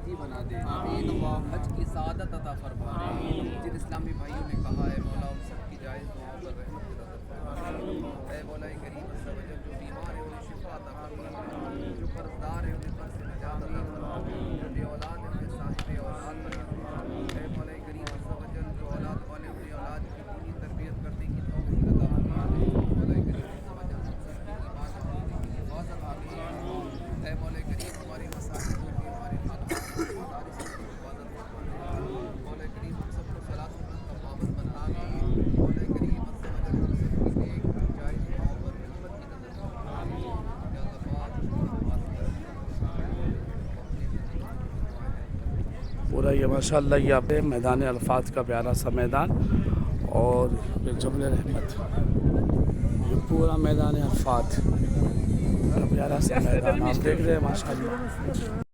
حاجی بنا دے، حج کی سعادت عطا فرما، جن اسلامی بھائیوں نے کہا ہے مولا ان سب کی جائز دعاؤں پر رحمت عطا فرما۔ اے مولا کریم عز و جل، جو بیمار ہیں انہیں شفا عطا فرما، جو قرضدار ہیں انہیں قرض سے نجات عطا فرما، جو بے اولاد ہیں انہیں صاحب اولاد بنا دے۔ اے مولا کریم عز و جل، جو اولاد والے انہیں اولاد کی دینی تربیت کرنے کی توفیق عطا فرما۔ مولا کریم عز و جل، ہم سب کی ایمان عقیدے کی حفاظت فرما۔ اے مولا کریم، ہمارے مساجد کی، ہمارے خانقاہوں کی، مدارس کی حفاظت فرما۔ مولا کریم، ہم سب کو صلاۃ سنت کا پابند بنا دے۔ مولا کریم عز و جل، ہم سب کی نیک جائز دعاؤں پر رحمت کی نظر فرما۔ یا اللہ پاک پورا یہ ماشاءاللہ یہ آپ میدان الفات کا پیارا سا میدان اور یہ جبل رحمت، یہ پورا میدان الفات کا پیارا سا میدان آپ دیکھ رہے ہیں ماشاءاللہ۔